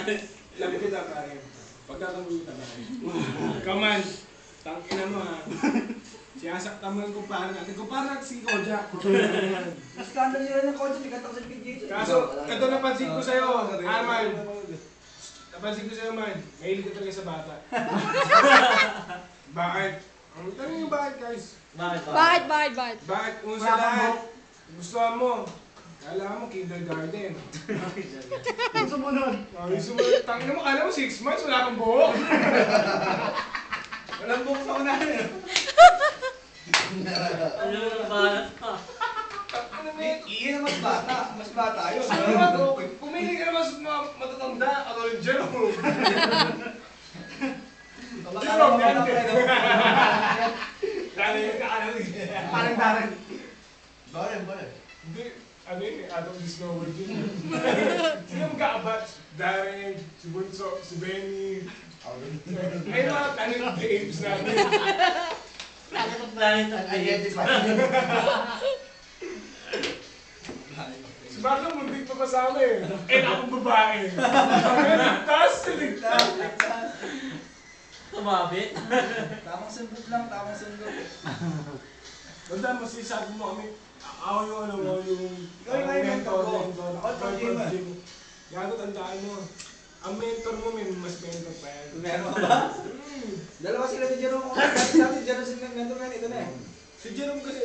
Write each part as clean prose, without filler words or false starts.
Labi kita, pare. Pagkakamuli kita, pare. Come on. Tangina mo, ha. Siyasaktan mo yung kumpara natin. Kumpara natin si Kojak. Skandal nila ng Kojak, ikaw sa PGH. Kaso, ito napansin ko sa'yo, Arman. Napansin ko sa'yo, man. Mahilig ka talaga sa bata. Bakit? Ang tanong yung bakit, guys? Bakit? Bakit? Kung sa lahat, gustuhan mo. Kala mo, kindergarten. Ang sumunod. Ay, sumunod. Tangina mo, kala mo 6 months, wala kang buhok. Walang buhok sa unahan eh. Ano yung balat pa? Ano na yun? Iyan ang mas bata. Mas bata yun. Ano ba ito? Pumili ka naman sa matatanda. Ako rin Jerome. Jerome, yan. Lalo yung kaalam. Parang darang. Bakit? Hindi. Ano yun? Adam Discover Jr. Sino mag-aabat? Darren, si Bunso, si Benny. May mga tanong games natin. Ano yung planet ang Identify. Si Marlon, muntik pa kasama eh. Eh, akong babae. Ligtas, ligtas. Tumabit. Tamang sundot lang, tamang sundot. Tanda mo, sisabi mo kami, ako yung ano mo, yung... Ikaw yung may mentor ko. Ako, mentor mo. Gago, tandaan mo. Ang mentor mo, may mas mentor pa yan. Meron ka ba? Dalawa sila ni Jerome. Dati Jerome sila ng mentor ngayon. Ito na eh. Si Jerome kasi,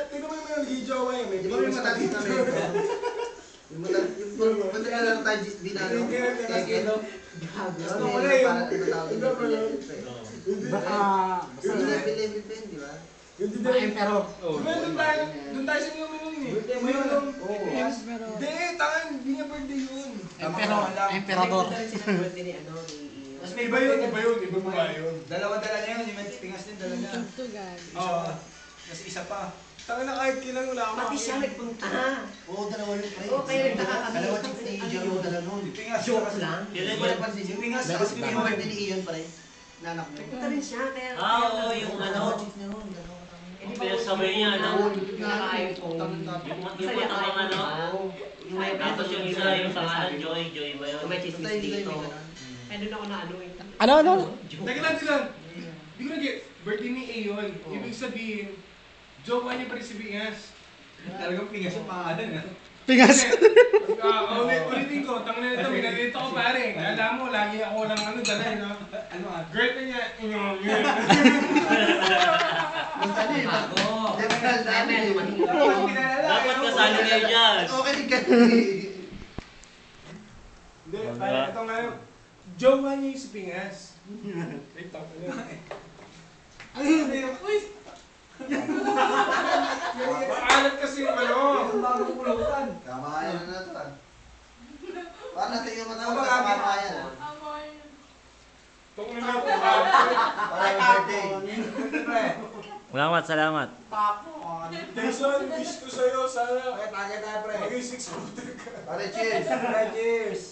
tingnan mo yung mga nag-i-jowa yan. Di ba may matalis na mentor? Yung matalis na tayo binano. Kaya Gusto ko na yung... baka level 10, di ba? Hindi Mga emperor. Doon tayo sa inyo minun eh. Birthday mo yun. Hindi, tangan, hindi niya birthday yun. Emperador. Tapos Iba yun, iba ba yun? Dalawa-dala niya yun. Yung pingas din, dala niya. Oo. Tapos isa pa. Tangan na kahit kailan wala ako. Pati siya nagpunta. Oo, dalawa yung pre. Oo, kaya nagtaka kami. Dalawa chick ni Jerome dala nun. Yung pingas. Joke lang. Hindi ko napansin Yung yun. pingas. Dapat Tapos yung yung mga birthday ni Ian pare. Nanak mo. Nagpunta rin siya. Kaya Oo, yung ano. Dalawa chick niya nun. Dalawa kami. Eh, di ba Pinasabay niya, ano? Pinaka-iPhone. Yung matang ano. Yung may Tapos yung isa, yung pangalan, Joy ba yun? Yung may Basta chismis hindi dito. ko Kaya doon ako na ano eh. Ano? Teka lang sila. Hindi ko nag-get. Birthday ni Ayon. Ibig sabihin, jowa niya pa rin si Bingas. Talagang pingas yung pangalan. Pingas. Ulitin ko, tangin na ito, minalito ko pare. Alam mo, lagi ako lang ano, dala no? Ano ah? Girlfriend niya, yun. Basta din. Bago. General namin. Dapat pinalala. Dapat kasali kayo dyan. Okay din ka. Hindi, pare, ito nga yun. Jowa niya yung si Bingas. Ay, tapos na. Ano yun? Uy! Maalat kasi yung ano. Yung bagong pulutan. Kamayan na ito ah. Paano natin yung Ano matawag ba sa lagi? kamayan ah? Itong na po, Para yung birthday. Pre. Salamat. Tapon. Jason, wish ko sa'yo, sana Okay, tagay tayo pre. maging 6-footer ka. Pare, cheers. Pre, cheers.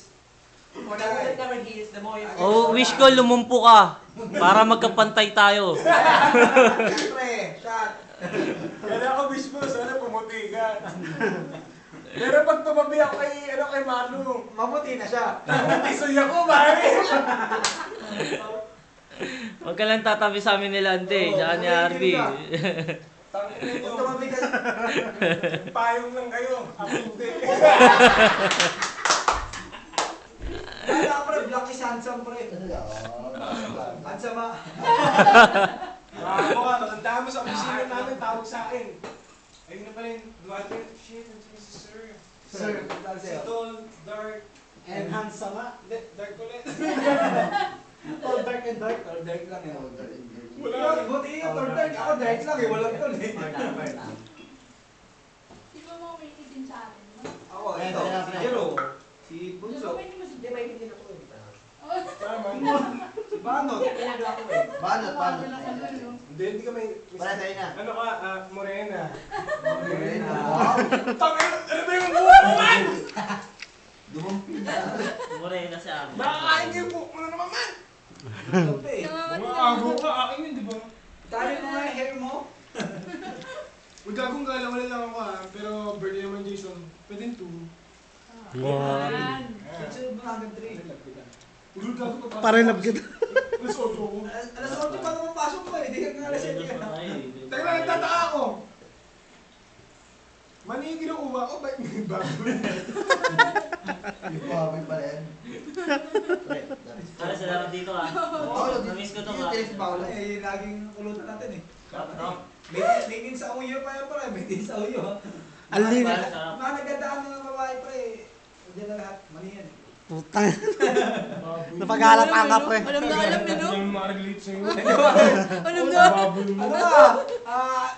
Una ulit naman he is the more you... Oh, wish ko lumumpo ka. Para magkapantay tayo. Pre, shot. Kaya ako wish mo, sana pumuti ka. Pero pag tumabi ako kay Manu, Mabuti na siya. tisoy ako, pare. Huwag ka lang tatabi sa amin ni Lante, tsaka ni Harvey. Tangin nyo, Kung tumabi ka. payong lang kayo, ako hindi. Kaya pre, black is handsome pre. Handsome ah. Ako ka, matandaan mo sa opisina namin, tawag sa akin. Ayun na pa rin, Duarte, shit, si Sir. Sir, Si Tall, Dark, and handsome ah. hindi, Dark ulit. Tall, dark and dark. Tall, dark lang eh. Wala. Buti yun, tall, dark. Ako dark lang eh. Walang tall eh. Di ba mo may itin sa akin? No? Ako, ito. Si Jero. Si Bunso. Hindi, may hindi ako eh. Tama. Si Banot. Pinagawa ko eh. Banot. Hindi ka may... Pare, tayo na. Ano ka, Morena. Morena. Tangin, ano ba yung buwan mo man? Dumumpi na. Morena si Harvey. Nakakain kayo po, ano naman man? Ate. Umaagaw ka, akin yun, di ba? Tayo mo nga yung hair mo. Huwag gagong gala, wala lang ako pero birthday naman Jason, pwede 2. Yan. Sunod mo hanggang 3. Ulul ka ko pa. Parang love kita. Alas 8 ko. Alas 8 pa naman pasok mo eh. Hindi ka nga alas 7 ka na. Teka lang, nagtataka ako. Manigil ang uwa ko, ba't may baboy? Yung baboy pala yan. Para salamat dito ah. Oo, Namiss ko to yung ka. tinis pa ulo. Eh, laging kulutan natin eh. No? May din sa uyo pa yan pare. May din sa uyo ha. Ang linis. Mga nagandaan ng babae pre. Diyan na lahat. Mali yan eh. Putang. Baboy. Napag-aalatan ka, pre. Alam na alam eh, no? Yung makarelate sa'yo. Alam na. Baboy mo. Ano ka?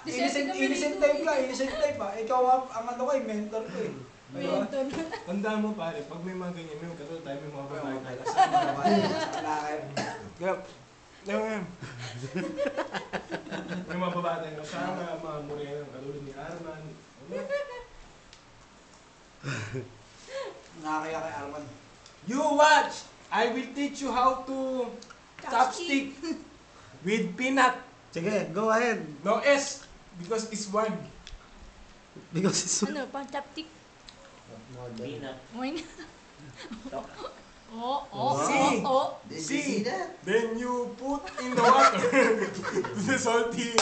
Disente kami Innocent dito. type ka. Innocent type ha. Ikaw ang ano ko eh. Mentor ko eh. Mentor. Tandaan mo pare, pag may mga ganyan, may katulad tayo, may mga babae tayo. Wala kayo. Kaya, ngayon, may mga babae tayo kasama, mga moreno, katulad ni Arman. Nakakaya kay Arman. You watch! I will teach you how to chopstick with peanut. Sige, go ahead. No S, because it's one. Because it's... Ano, pang chapstick. Peanut. Moin. Oh, See? See that? Then you put in the water the salty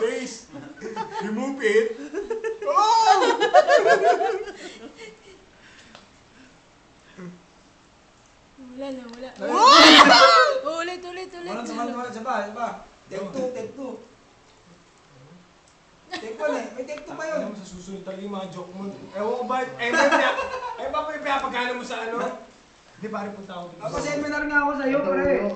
taste. Remove it. Oh! Wala na, wala. Ulit. Walang saman. Saba. Take 2. Take 1 eh. May take 2 pa yun. Alam mo sa susunod talaga yung mga joke mo. Ewan ko ba? Ba may pinapagkano mo sa ano? Di pare punta ako dito. Papaseminar nga ako sa'yo, pre.